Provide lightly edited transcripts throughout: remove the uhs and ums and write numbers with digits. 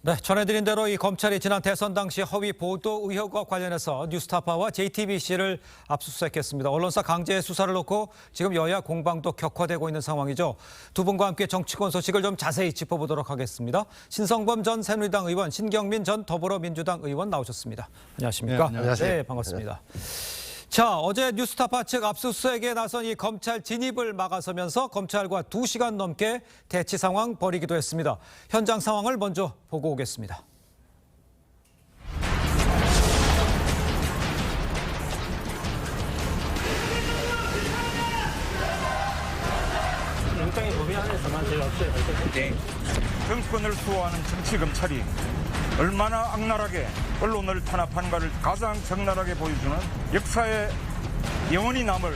네, 전해드린 대로 이 검찰이 지난 대선 당시 허위 보도 의혹과 관련해서 뉴스타파와 JTBC를 압수수색했습니다. 언론사 강제 수사를 놓고 지금 여야 공방도 격화되고 있는 상황이죠. 두 분과 함께 정치권 소식을 좀 자세히 짚어보도록 하겠습니다. 신성범 전 새누리당 의원, 신경민 전 더불어민주당 의원 나오셨습니다. 안녕하십니까? 네, 안녕하세요. 네, 반갑습니다. 자, 어제 뉴스타파 측 압수수색에 나선 이 검찰 진입을 막아서면서 검찰과 2시간 넘게 대치 상황 벌이기도 했습니다. 현장 상황을 먼저 보고 오겠습니다. 영장의 범위 안에서만 저희 압수해 갈 거죠. 정권을 수호하는 정치검찰이 얼마나 악랄하게 언론을 탄압하는가를 가장 적나라하게 보여주는 역사에 영원히 남을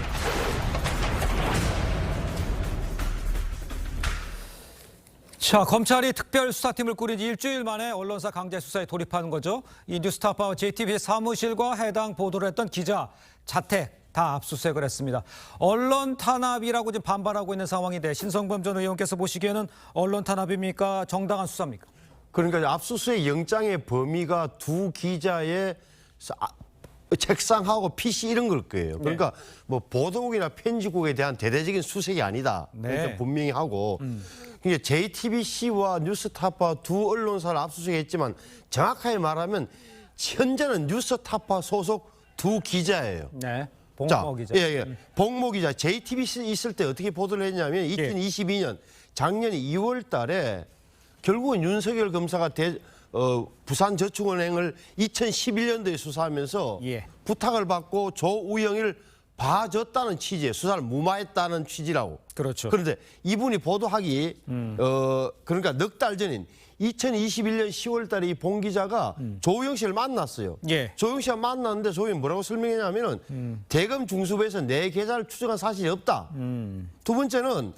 자, 검찰이 특별수사팀을 꾸린 지 일주일 만에 언론사 강제 수사에 돌입하는 거죠. 이 뉴스타파와 JTBC 사무실과 해당 보도를 했던 기자, 자택 다 압수수색을 했습니다. 언론 탄압이라고 지금 반발하고 있는 상황인데 신성범 전 의원께서 보시기에는 언론 탄압입니까? 정당한 수사입니까? 그러니까 압수수색 영장의 범위가 두 기자의 책상하고 PC 이런 걸 거예요. 그러니까 뭐 보도국이나 편집국에 대한 대대적인 수색이 아니다. 그러니까 분명히 하고 그러니까 JTBC와 뉴스타파 두 언론사를 압수수색했지만 정확하게 말하면 현재는 뉴스타파 소속 두 기자예요. 네. 봉모 기자. 봉모 기자. JTBC 있을 때 어떻게 보도를 했냐면 2022년 작년 2월 달에 결국은 윤석열 검사가 부산저축은행을 2011년도에 수사하면서 부탁을 받고 조우영을 봐줬다는 취지의 수사를 무마했다는 취지라고. 그렇죠. 그런데 이분이 보도하기 그러니까 넉 달 전인 2021년 10월 달에 이 봉 기자가 조우영 씨를 만났어요. 조우영 씨가 만났는데 조우영이 뭐라고 설명했냐면은 대검 중수부에서 내 계좌를 추적한 사실이 없다. 두 번째는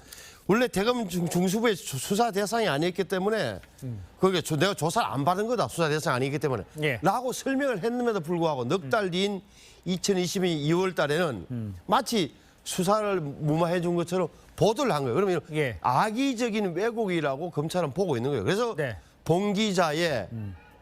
원래 대검 중수부의 수사 대상이 아니었기 때문에 그게 내가 조사를 안 받은 거다. 수사 대상이 아니기 때문에. 라고 설명을 했음에도 불구하고 넉 달 뒤인 2022년 2월 달에는 마치 수사를 무마해 준 것처럼 보도를 한 거예요. 그러면 악의적인 왜곡이라고 검찰은 보고 있는 거예요. 그래서 봉 기자의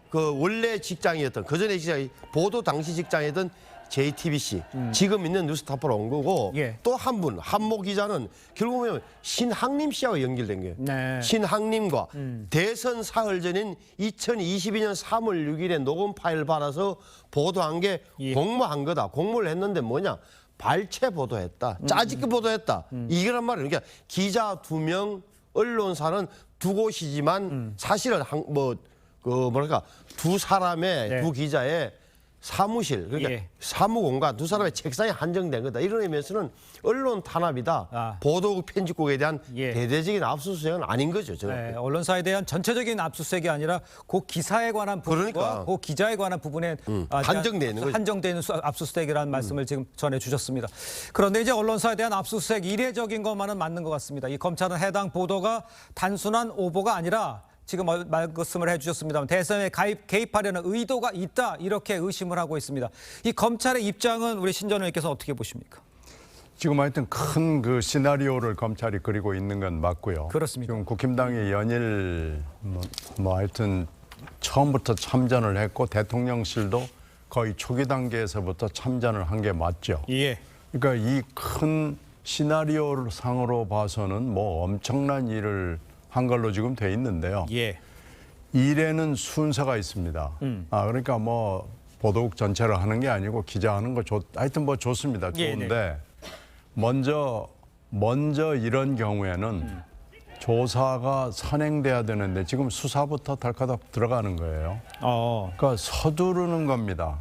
그 원래 직장이었던 그전에 직장이 보도 당시 직장이었던 JTBC 지금 있는 뉴스타파로 온 거고 또 한 분 한모 기자는 결국 보면 신학림 씨하고 연결된 거예요. 신학림과 대선 사흘 전인 2022년 3월 6일에 녹음 파일 받아서 보도한 게 공모한 거다. 공모를 했는데 뭐냐? 발췌 보도했다. 짜집게 보도했다. 이거란 말이에요. 그러니까 기자 2명, 언론사는 두 곳이지만 사실은 두 사람의 두 기자의 사무실, 그러니까 사무공간, 두 사람의 책상에 한정된 거다. 이런 의미에서는 언론 탄압이다. 보도국 편집국에 대한 대대적인 압수수색은 아닌 거죠. 언론사에 대한 전체적인 압수수색이 아니라 그 기사에 관한 부분과 그 기자에 관한 부분에 한정되어 있는 거죠. 한정되어 있는 압수수색이라는 말씀을 지금 전해주셨습니다. 그런데 이제 언론사에 대한 압수수색 이례적인 것만은 맞는 것 같습니다. 이 검찰은 해당 보도가 단순한 오보가 아니라 지금 말씀을 해주셨습니다만 대선에 개입하려는 의도가 있다 이렇게 의심을 하고 있습니다. 이 검찰의 입장은 우리 신 전 의원께서 어떻게 보십니까? 지금 하여튼 큰 그 시나리오를 검찰이 그리고 있는 건 맞고요. 그렇습니다. 지금 국힘당이 연일 하여튼 처음부터 참전을 했고 대통령실도 거의 초기 단계에서부터 참전을 한 게 맞죠. 그러니까 이 큰 시나리오 상으로 봐서는 뭐 엄청난 일을 한 걸로 지금 돼 있는데요. 일에는 순서가 있습니다. 그러니까 뭐 보도국 전체를 하는 게 아니고 기자 하는 거 하여튼 뭐 좋습니다. 좋은데 먼저 이런 경우에는 조사가 선행돼야 되는데 지금 수사부터 덜커덕 들어가는 거예요. 그러니까 서두르는 겁니다.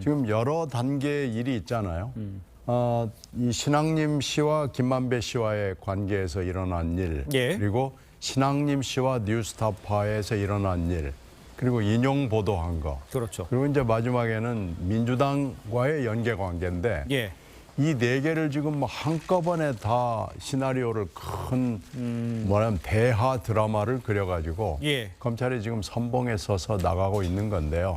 지금 여러 단계의 일이 있잖아요. 이 신학림 씨와 김만배 씨와의 관계에서 일어난 일, 그리고 신학림 씨와 뉴스타파에서 일어난 일, 그리고 인용 보도한 거. 그리고 이제 마지막에는 민주당과의 연계 관계인데 이 네 개를 지금 뭐 한꺼번에 다 시나리오를 큰 뭐냐면 대하 드라마를 그려가지고 검찰이 지금 선봉에 서서 나가고 있는 건데요.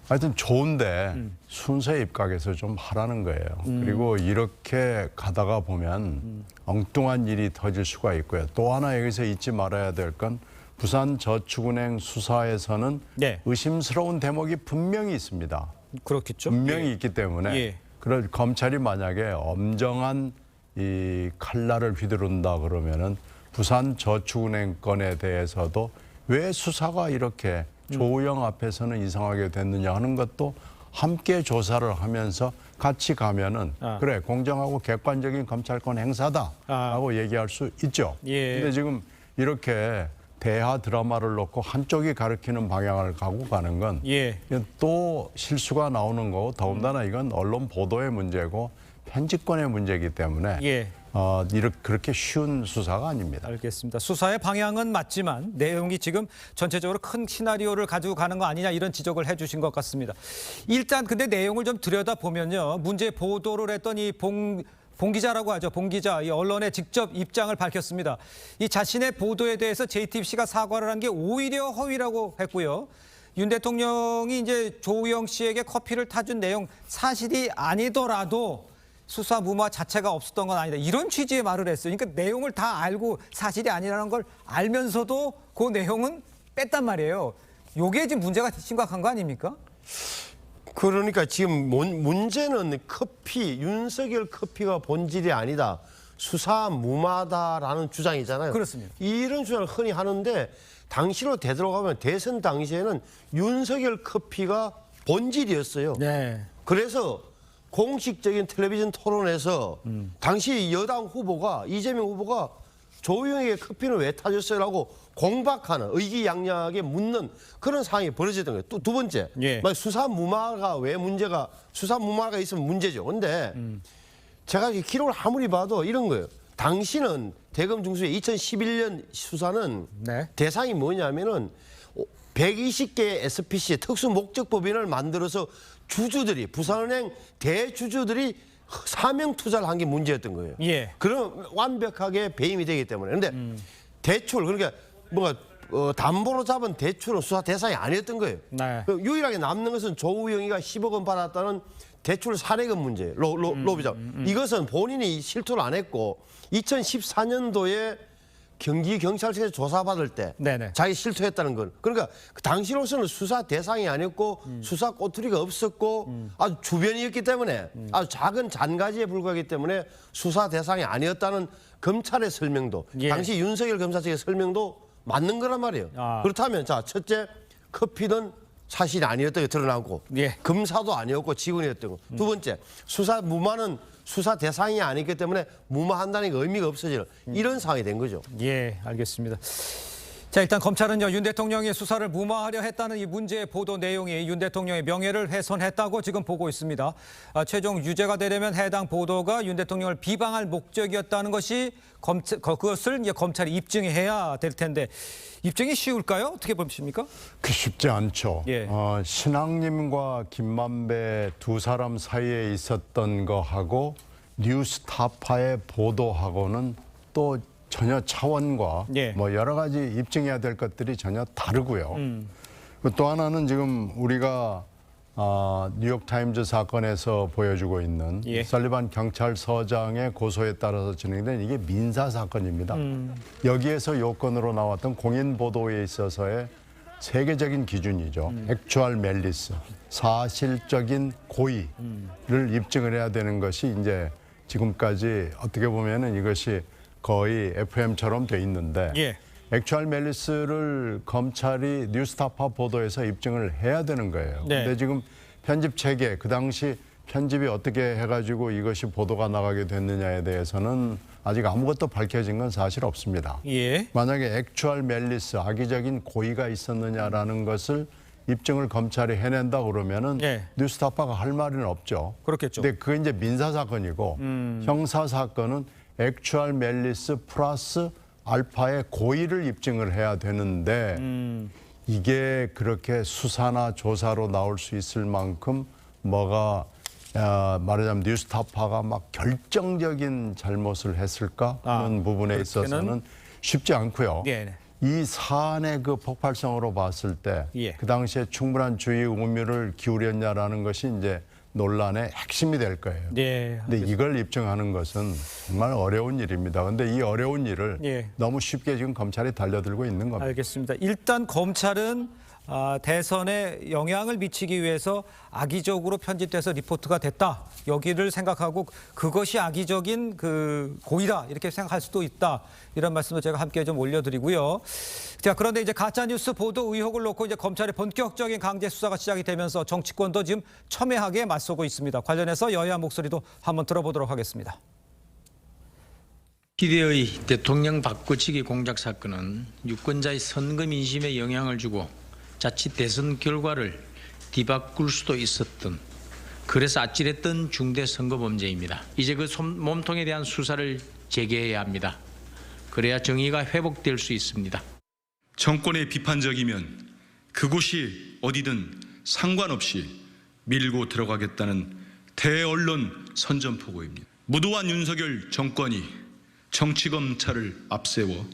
하여튼 좋은데 순서에 입각해서 좀 하라는 거예요. 그리고 이렇게 가다가 보면 엉뚱한 일이 터질 수가 있고요. 또 하나 여기서 잊지 말아야 될 건 부산저축은행 수사에서는 네. 의심스러운 대목이 분명히 있습니다. 그렇겠죠. 분명히 있기 때문에 예. 그런 검찰이 만약에 엄정한 이 칼날을 휘두른다 그러면은 부산저축은행 건에 대해서도 왜 수사가 이렇게 조우영 앞에서는 이상하게 됐느냐 하는 것도 함께 조사를 하면서 같이 가면은 그래 공정하고 객관적인 검찰권 행사다라고 얘기할 수 있죠. 예. 근데 지금 이렇게 대하 드라마를 놓고 한쪽이 가리키는 방향을 가고 가는 건 또 실수가 나오는 거고 더군다나 이건 언론 보도의 문제고 편집권의 문제이기 때문에 이렇게 그렇게 쉬운 수사가 아닙니다. 알겠습니다. 수사의 방향은 맞지만 내용이 지금 전체적으로 큰 시나리오를 가지고 가는 거 아니냐 이런 지적을 해주신 것 같습니다. 일단 근데 내용을 좀 들여다보면요. 문제 보도를 했던 이 봉 기자라고 하죠. 봉 기자, 이 언론에 직접 입장을 밝혔습니다. 이 자신의 보도에 대해서 JTBC가 사과를 한 게 오히려 허위라고 했고요. 윤 대통령이 이제 조우영 씨에게 커피를 타준 내용 사실이 아니더라도 수사 무마 자체가 없었던 건 아니다. 이런 취지의 말을 했어요. 그러니까 내용을 다 알고 사실이 아니라는 걸 알면서도 그 내용은 뺐단 말이에요. 요게 지금 문제가 심각한 거 아닙니까? 그러니까 지금 문제는 커피, 윤석열 커피가 본질이 아니다. 수사 무마다라는 주장이잖아요. 그렇습니다. 이런 주장을 흔히 하는데 당시로 되돌아가면 대선 당시에는 윤석열 커피가 본질이었어요. 네. 그래서 공식적인 텔레비전 토론에서 당시 여당 후보가 이재명 후보가 조우영에게 커피는 왜 타줬어요라고 공박하는 의기양양하게 묻는 그런 상황이 벌어졌던 거예요. 또 두 번째, 수사 무마가 왜 문제가 수사 무마가 있으면 문제죠. 근데 제가 기록을 아무리 봐도 이런 거예요. 당시는 대검 중수의 2011년 수사는 대상이 뭐냐면은 120개의 SPC 특수 목적법인을 만들어서 주주들이 부산은행 대주주들이 사명 투자를 한 게 문제였던 거예요. 그럼 완벽하게 배임이 되기 때문에. 그런데 대출 그러니까 뭔가 담보로 잡은 대출은 수사 대상이 아니었던 거예요. 유일하게 남는 것은 조우영이가 10억 원 받았다는 대출 사례금 문제, 로비자. 이것은 본인이 실토를 안 했고 2014년도에 경기경찰청에서 조사받을 때 자기 실토했다는 건 그러니까 그 당시로서는 수사 대상이 아니었고 수사 꼬투리가 없었고 아주 주변이었기 때문에 아주 작은 잔가지에 불과하기 때문에 수사 대상이 아니었다는 검찰의 설명도 당시 윤석열 검사 측의 설명도 맞는 거란 말이에요. 그렇다면 자 첫째 커피는 사실이 아니었던 게 드러나고 검사도 아니었고 직원이었던 거. 두 번째 수사 무마는 수사 대상이 아니기 때문에 무마한다는 게 의미가 없어지는 이런 상황이 된 거죠. 알겠습니다. 자, 일단 검찰은요, 윤 대통령이 수사를 무마하려 했다는 이 문제의 보도 내용이 윤 대통령의 명예를 훼손했다고 지금 보고 있습니다. 최종 유죄가 되려면 해당 보도가 윤 대통령을 비방할 목적이었다는 것이 그것을 이제 검찰이 입증해야 될 텐데 입증이 쉬울까요? 어떻게 보십니까? 그 쉽지 않죠. 신앙님과 김만배 두 사람 사이에 있었던 거하고 뉴스타파의 보도하고는 또 전혀 차원과 뭐 여러 가지 입증해야 될 것들이 전혀 다르고요. 또 하나는 지금 우리가 뉴욕타임즈 사건에서 보여주고 있는 설리반 경찰서장의 고소에 따라서 진행된 이게 민사 사건입니다. 여기에서 요건으로 나왔던 공인 보도에 있어서의 세계적인 기준이죠. 액추얼 멜리스, 사실적인 고의를 입증을 해야 되는 것이 이제 지금까지 어떻게 보면은 이것이 거의 FM처럼 돼 있는데 액추얼 멜리스를 검찰이 뉴스타파 보도에서 입증을 해야 되는 거예요. 근데 지금 편집 체계, 그 당시 편집이 어떻게 해가지고 이것이 보도가 나가게 됐느냐에 대해서는 아직 아무것도 밝혀진 건 사실 없습니다. 만약에 액추얼 멜리스, 악의적인 고의가 있었느냐라는 것을 입증을 검찰이 해낸다 그러면은 뉴스타파가 할 말은 없죠. 그렇겠죠. 근데 그게 이제 민사 사건이고 형사 사건은 액추얼 멜리스 플러스 알파의 고의를 입증을 해야 되는데 이게 그렇게 수사나 조사로 나올 수 있을 만큼 뭐가 말하자면 뉴스타파가 막 결정적인 잘못을 했을까 하는 부분에 있어서는 쉽지 않고요. 이 사안의 그 폭발성으로 봤을 때 그 당시에 충분한 주의 의무를 기울였냐라는 것이 이제 논란의 핵심이 될 거예요. 네. 근데 이걸 입증하는 것은 정말 어려운 일입니다. 근데 이 어려운 일을 예. 너무 쉽게 지금 검찰이 달려들고 있는 겁니다. 알겠습니다. 일단 검찰은 대선에 영향을 미치기 위해서 악의적으로 편집돼서 리포트가 됐다. 여기를 생각하고 그것이 악의적인 그 고의다. 이렇게 생각할 수도 있다. 이런 말씀도 제가 함께 좀 올려드리고요. 자, 그런데 이제 가짜뉴스 보도 의혹을 놓고 이제 검찰의 본격적인 강제 수사가 시작이 되면서 정치권도 지금 첨예하게 맞서고 있습니다. 관련해서 여야 목소리도 한번 들어보도록 하겠습니다. 기대의 대통령 바꾸치기 공작 사건은 유권자의 선거 민심에 영향을 주고 자칫 대선 결과를 뒤바꿀 수도 있었던, 그래서 아찔했던 중대 선거 범죄입니다. 이제 그 몸통에 대한 수사를 재개해야 합니다. 그래야 정의가 회복될 수 있습니다. 정권에 비판적이면 그곳이 어디든 상관없이 밀고 들어가겠다는 대언론 선전포고입니다. 무도한 윤석열 정권이 정치검찰을 앞세워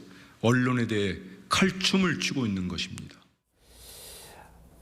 언론에 대해 칼춤을 추고 있는 것입니다.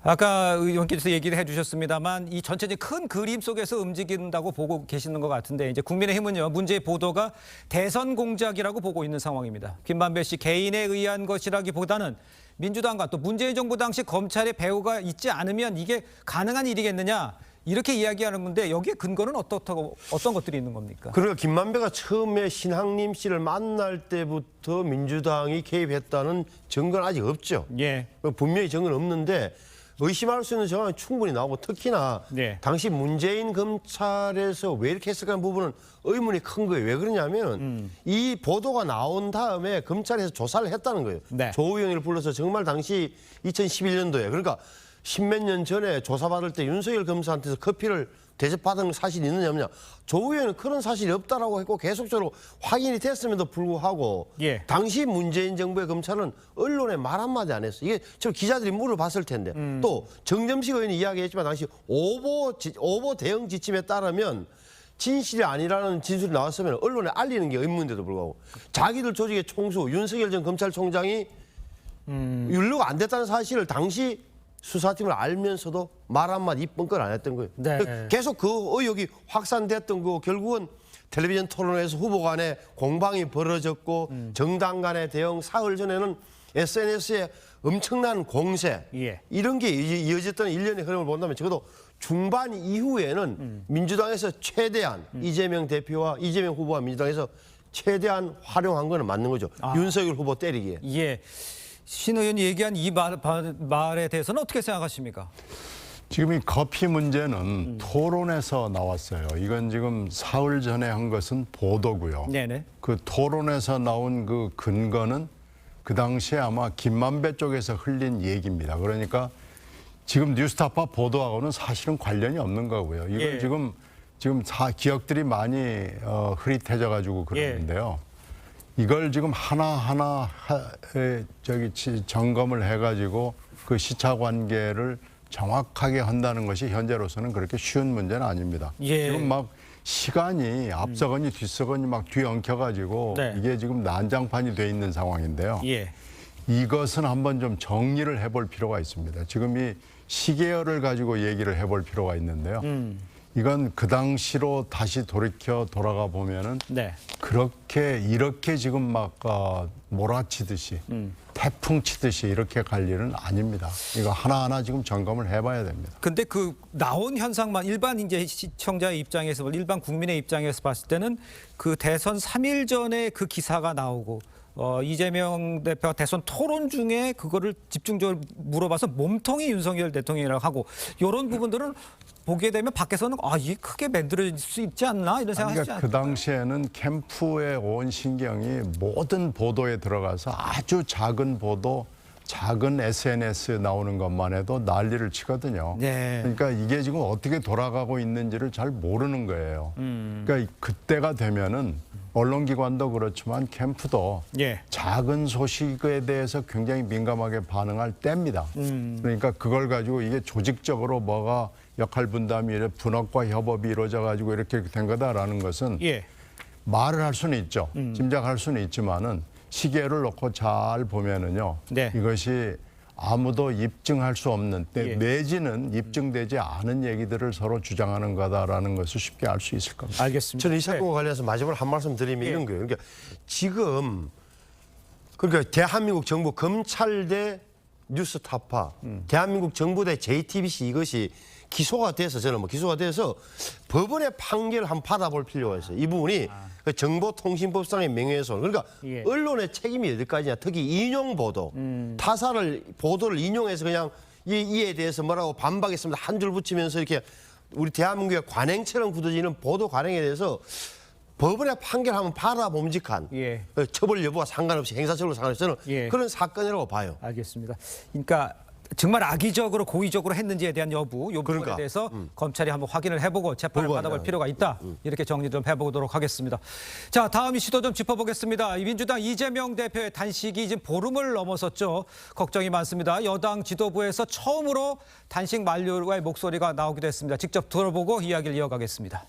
아까 의원께서 얘기를 해주셨습니다만 이 전체적인 큰 그림 속에서 움직인다고 보고 계시는 것 같은데 이제 국민의힘은요, 문제의 보도가 대선 공작이라고 보고 있는 상황입니다. 김만배 씨 개인에 의한 것이라기보다는 민주당과 또 문재인 정부 당시 검찰의 배후가 있지 않으면 이게 가능한 일이겠느냐 이렇게 이야기하는 건데 여기에 근거는 어떤 것들이 있는 겁니까? 그러니까 김만배가 처음에 신학림 씨를 만날 때부터 민주당이 개입했다는 증거는 아직 없죠. 예. 분명히 증거는 없는데 의심할 수 있는 정황이 충분히 나오고 특히나 네. 당시 문재인 검찰에서 왜 이렇게 했을까 하는 부분은 의문이 큰 거예요. 왜 그러냐면 이 보도가 나온 다음에 검찰에서 조사를 했다는 거예요. 네. 조우영을 불러서 정말 당시 2011년도에 그러니까 십몇 년 전에 조사받을 때 윤석열 검사한테서 커피를 대접받은 사실이 있느냐 없느냐. 조우영은 그런 사실이 없다라고 했고 계속적으로 확인이 됐음에도 불구하고 예. 당시 문재인 정부의 검찰은 언론에 말 한마디 안 했어. 이게 저 기자들이 물어봤을 텐데 또 정점식 의원이 이야기했지만 당시 오보 대응 지침에 따르면 진실이 아니라는 진술이 나왔으면 언론에 알리는 게 의무인데도 불구하고 자기들 조직의 총수 윤석열 전 검찰총장이 윤리가 안 됐다는 사실을 당시 수사팀을 알면서도 말 한마디 입번껏 안 했던 거예요. 네. 계속 그 의혹이 확산됐던 거 결국은 텔레비전 토론회에서 후보 간에 공방이 벌어졌고 정당 간의 대응 사흘 전에는 SNS에 엄청난 공세 예. 이런 게 이어졌던 일련의 흐름을 본다면 적어도 중반 이후에는 민주당에서 최대한 이재명 대표와 이재명 후보와 민주당에서 최대한 활용한 거는 맞는 거죠. 윤석열 후보 때리기에. 예. 신 의원이 얘기한 이 말에 대해서는 어떻게 생각하십니까? 지금 이 커피 문제는 토론에서 나왔어요. 이건 지금 사흘 전에 한 것은 보도고요. 네네. 그 토론에서 나온 그 근거는 그 당시에 아마 김만배 쪽에서 흘린 얘기입니다. 그러니까 지금 뉴스타파 보도하고는 사실은 관련이 없는 거고요. 이건 예. 지금 기억들이 많이 흐릿해져 가지고 그러는데요. 이걸 지금 하나하나 점검을 해가지고 그 시차 관계를 정확하게 한다는 것이 현재로서는 그렇게 쉬운 문제는 아닙니다. 예. 지금 막 시간이 앞서거니 뒤서거니 막 뒤엉켜가지고 네. 이게 지금 난장판이 돼 있는 상황인데요. 예. 이것은 한번 좀 정리를 해볼 필요가 있습니다. 지금 이 시계열을 가지고 얘기를 해볼 필요가 있는데요. 이건 그 당시로 다시 돌아가 보면은 네. 이렇게 지금 막 몰아치듯이 태풍 치듯이 이렇게 갈 일은 아닙니다. 이거 하나하나 지금 점검을 해봐야 됩니다. 근데 그 나온 현상만 일반 이제 시청자의 입장에서 일반 국민의 입장에서 봤을 때는 그 대선 3일 전에 그 기사가 나오고 이재명 대표가 대선 토론 중에 그거를 집중적으로 물어봐서 몸통이 윤석열 대통령이라고 하고 이런 부분들은 보게 되면 밖에서는 이게 크게 만들어질 수 있지 않나 이런 생각하시지 그러니까 않나요? 그 당시에는 캠프의 온 신경이 모든 보도에 들어가서 아주 작은 보도, 작은 SNS에 나오는 것만 해도 난리를 치거든요. 네. 그러니까 이게 지금 어떻게 돌아가고 있는지를 잘 모르는 거예요. 그러니까 그때가 되면은 언론기관도 그렇지만 캠프도 예. 작은 소식에 대해서 굉장히 민감하게 반응할 때입니다. 그러니까 그걸 가지고 이게 조직적으로 뭐가 역할 분담이 분업과 협업이 이루어져 가지고 이렇게 된 거다라는 것은 예. 말을 할 수는 있죠. 짐작할 수는 있지만은 시계를 놓고 잘 보면은요. 네. 이것이 아무도 입증할 수 없는 내지는 입증되지 않은 얘기들을 서로 주장하는 거다라는 것을 쉽게 알 수 있을 겁니다. 알겠습니다. 저는 이 사건과 관련해서 마지막으로 한 말씀 드리면 이런 거예요. 그러니까 지금 그러니까 대한민국 정부 검찰 대 뉴스타파, 대한민국 정부 대 JTBC 이것이 기소가 돼서 저는 기소가 돼서 법원의 판결을 한번 받아볼 필요가 있어요. 이 부분이 그 정보통신법상의 명예훼손. 그러니까 언론의 책임이 어디까지냐. 특히 인용 보도, 타사를 보도를 인용해서 그냥 이에 대해서 뭐라고 반박했습니다. 한 줄 붙이면서 이렇게 우리 대한민국의 관행처럼 굳어지는 보도 관행에 대해서 법원의 판결 한번 받아봄직한 처벌 여부와 상관없이 행사적으로 상관없이 저는 그런 사건이라고 봐요. 알겠습니다. 그러니까 정말 악의적으로 고의적으로 했는지에 대한 여부, 이 부분에 대해서 검찰이 한번 확인을 해보고 재판을 받아볼 필요가 있다. 이렇게 정리 좀 해보도록 하겠습니다. 자, 다음 이슈도 좀 짚어보겠습니다. 민주당 이재명 대표의 단식이 지금 보름을 넘어섰죠. 걱정이 많습니다. 여당 지도부에서 처음으로 단식 만료의 목소리가 나오기도 했습니다. 직접 들어보고 이야기를 이어가겠습니다.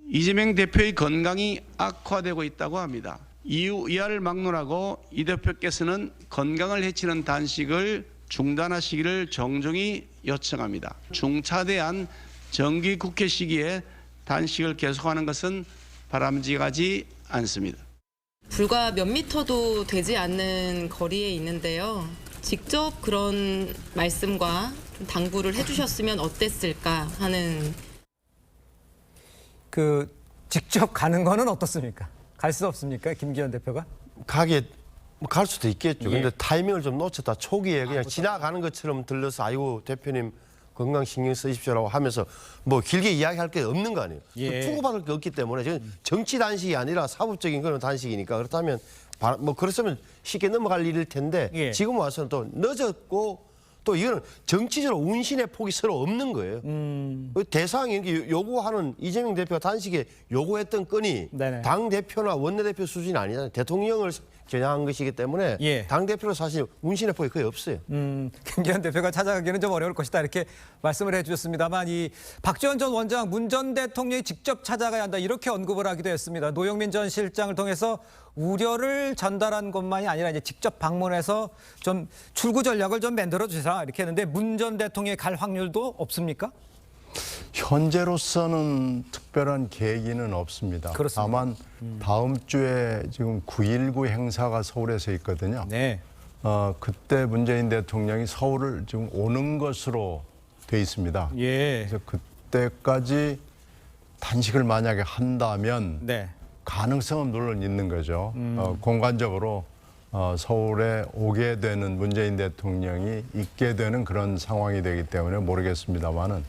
이재명 대표의 건강이 악화되고 있다고 합니다. 이후 이하를 막론하고 이 대표께서는 건강을 해치는 단식을 중단하시기를 정중히 요청합니다. 중차대한 정기 국회 시기에 단식을 계속하는 것은 바람직하지 않습니다. 불과 몇 미터도 되지 않는 거리에 있는데요. 직접 그런 말씀과 당부를 해주셨으면 어땠을까 하는. 직접 가는 거는 어떻습니까? 갈 수 없습니까? 김기현 대표가? 갈 수도 있겠죠. 근데 타이밍을 좀 놓쳤다. 초기에 그냥 지나가는 것처럼 들려서 아이고 대표님 건강 신경 쓰십시오라고 하면서 뭐 길게 이야기할 게 없는 거 아니에요. 주고받을 게 없기 때문에 지금 정치 단식이 아니라 사법적인 그런 단식이니까 그렇다면 뭐 그랬으면 쉽게 넘어갈 일일 텐데 지금 와서는 또 늦었고 또 이거는 정치적으로 운신의 폭이 서로 없는 거예요. 대상이 요구하는 이재명 대표가 단식에 요구했던 건이 당 대표나 원내대표 수준이 아니잖아요. 대통령을 겨냥한 것이기 때문에 당 대표로 사실 운신의 폭이 거의 없어요. 김기현 대표가 찾아가기는 좀 어려울 것이다 이렇게 말씀을 해주셨습니다만 이 박지원 전 원장 문 전 대통령이 직접 찾아가야 한다 이렇게 언급을 하기도 했습니다. 노영민 전 실장을 통해서 우려를 전달한 것만이 아니라 이제 직접 방문해서 좀 출구 전략을 좀 만들어 주세요 이렇게 했는데 문 전 대통령이 갈 확률도 없습니까? 현재로서는 특별한 계기는 없습니다. 그렇습니다. 다만 다음 주에 지금 9.19 행사가 서울에서 있거든요. 그때 문재인 대통령이 서울을 지금 오는 것으로 돼 있습니다. 그래서 그때까지 단식을 만약에 한다면 가능성은 물론 있는 거죠. 공간적으로 서울에 오게 되는 문재인 대통령이 있게 되는 그런 상황이 되기 때문에 모르겠습니다만은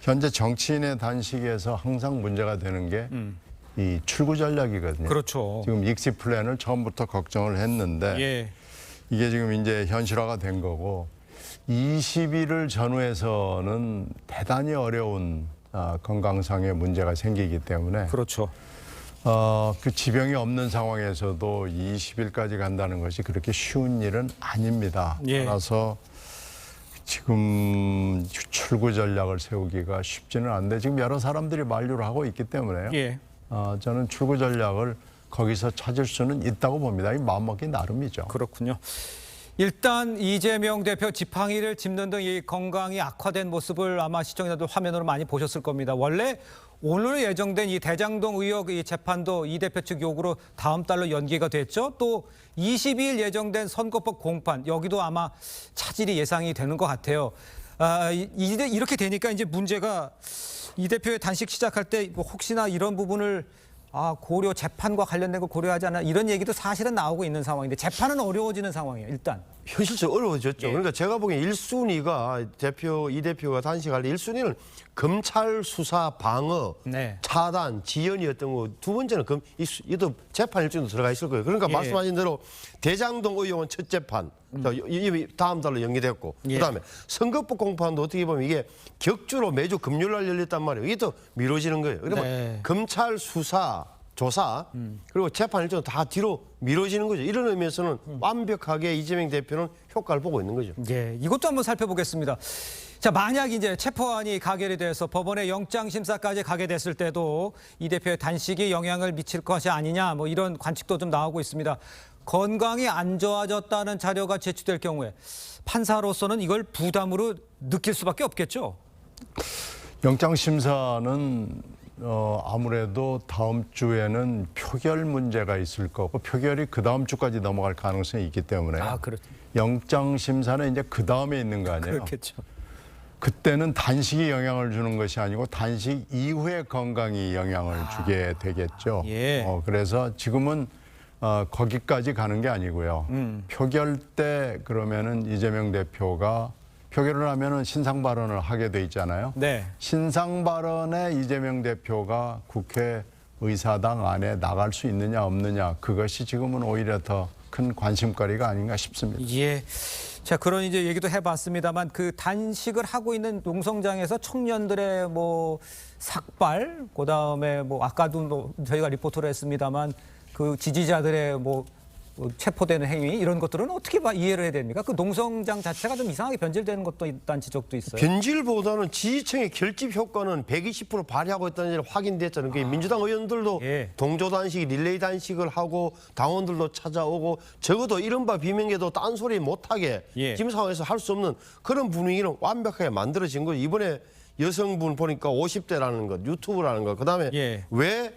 현재 정치인의 단식에서 항상 문제가 되는 게 이 출구 전략이거든요. 그렇죠. 지금 익시 플랜을 처음부터 걱정을 했는데 이게 지금 이제 현실화가 된 거고 20일을 전후해서는 대단히 어려운 건강상의 문제가 생기기 때문에 그렇죠. 그 지병이 없는 상황에서도 20일까지 간다는 것이 그렇게 쉬운 일은 아닙니다. 따라서 지금 출구 전략을 세우기가 쉽지는 않은데 지금 여러 사람들이 만류를 하고 있기 때문에요. 저는 출구 전략을 거기서 찾을 수는 있다고 봅니다. 이 마음먹기 나름이죠. 그렇군요. 일단 이재명 대표 지팡이를 짚는 등 이 건강이 악화된 모습을 아마 시청자들 화면으로 많이 보셨을 겁니다. 원래 오늘 예정된 이 대장동 의혹 이 재판도 이 대표 측 요구로 다음 달로 연기가 됐죠. 또 22일 예정된 선거법 공판 여기도 아마 차질이 예상이 되는 것 같아요. 이렇게 되니까 이제 문제가 이 대표의 단식 시작할 때 뭐 혹시나 이런 부분을 고려 재판과 관련된 거 고려하지 않나 이런 얘기도 사실은 나오고 있는 상황인데 재판은 어려워지는 상황이에요. 일단 현실적으로 어려워졌죠. 그러니까 제가 보기엔 1순위가 이 대표가 단식할 때 1순위는 검찰 수사 방어, 차단, 지연이었던 거. 두 번째는 이도 재판 일정도 들어가 있을 거예요. 그러니까 말씀하신 대로 대장동 의혹은 첫 재판 이미 다음 달로 연기됐고 그다음에 선거법 공판도 어떻게 보면 이게 격주로 매주 금요일 날 열렸단 말이에요. 이게 또 미뤄지는 거예요. 그러면 검찰 수사 조사 그리고 재판 일정 다 뒤로 미뤄지는 거죠. 이런 의미에서는 완벽하게 이재명 대표는 효과를 보고 있는 거죠. 이것도 한번 살펴보겠습니다. 자, 만약 이제 체포안이 가결이 돼서 법원의 영장 심사까지 가게 됐을 때도 이 대표의 단식이 영향을 미칠 것이 아니냐 뭐 이런 관측도 좀 나오고 있습니다. 건강이 안 좋아졌다는 자료가 제출될 경우에 판사로서는 이걸 부담으로 느낄 수밖에 없겠죠. 영장 심사는 아무래도 다음 주에는 표결 문제가 있을 거고 표결이 그 다음 주까지 넘어갈 가능성이 있기 때문에 그렇죠. 영장 심사는 이제 그 다음에 있는 거 아니에요. 그렇겠죠. 그때는 단식이 영향을 주는 것이 아니고 단식 이후의 건강이 영향을 주게 되겠죠. 예. 그래서 지금은 거기까지 가는 게 아니고요. 표결 때 그러면은 이재명 대표가 표결을 하면은 신상 발언을 하게 돼 있잖아요. 네. 신상 발언에 이재명 대표가 국회 의사당 안에 나갈 수 있느냐 없느냐 그것이 지금은 오히려 더 큰 관심거리가 아닌가 싶습니다. 예. 자, 그런 이제 얘기도 해봤습니다만 그 단식을 하고 있는 농성장에서 청년들의 뭐 삭발, 그다음에 뭐 아까도 뭐 저희가 리포트를 했습니다만 그 지지자들의 뭐 체포되는 행위 이런 것들은 어떻게 이해를 해야 됩니까? 그 농성장 자체가 좀 이상하게 변질되는 것도 있다는 지적도 있어요. 변질보다는 지지층의 결집 효과는 120% 발휘하고 있다는 게 확인됐잖아요. 그러니까 민주당 의원들도 동조 단식, 릴레이 단식을 하고 당원들도 찾아오고 적어도 이른바 비명계도 딴소리 못하게 지금 상황에서 할 수 없는 그런 분위기는 완벽하게 만들어진 거죠. 이번에 여성분 보니까 50대라는 것, 유튜브라는 것, 그다음에 왜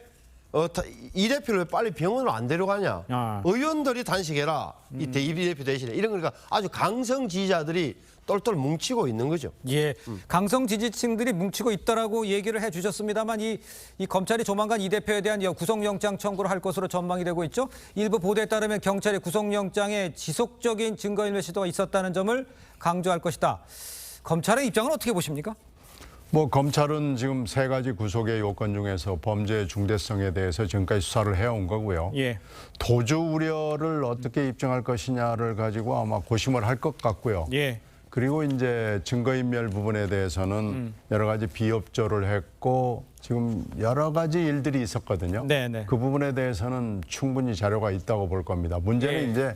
이 대표를 왜 빨리 병원으로 안 데려가냐. 의원들이 단식해라. 이 대표 대신에. 이런 거니까 아주 강성 지지자들이 똘똘 뭉치고 있는 거죠. 예, 강성 지지층들이 뭉치고 있다라고 얘기를 해주셨습니다만 이 검찰이 조만간 이 대표에 대한 구속영장 청구를 할 것으로 전망이 되고 있죠. 일부 보도에 따르면 경찰이 구속영장에 지속적인 증거인멸 시도가 있었다는 점을 강조할 것이다. 검찰의 입장은 어떻게 보십니까? 뭐 검찰은 지금 3가지 구속의 요건 중에서 범죄의 중대성에 대해서 지금까지 수사를 해온 거고요. 도주 우려를 어떻게 입증할 것이냐를 가지고 아마 고심을 할 것 같고요. 그리고 이제 증거인멸 부분에 대해서는 여러 가지 비협조를 했고 지금 여러 가지 일들이 있었거든요. 그 부분에 대해서는 충분히 자료가 있다고 볼 겁니다. 문제는 이제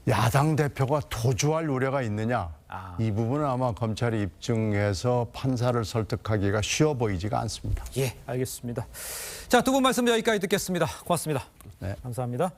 야당 대표가 도주할 우려가 있느냐. 이 부분은 아마 검찰이 입증해서 판사를 설득하기가 쉬워 보이지가 않습니다. 예, 알겠습니다. 자, 두 분 말씀 여기까지 듣겠습니다. 고맙습니다. 네. 감사합니다.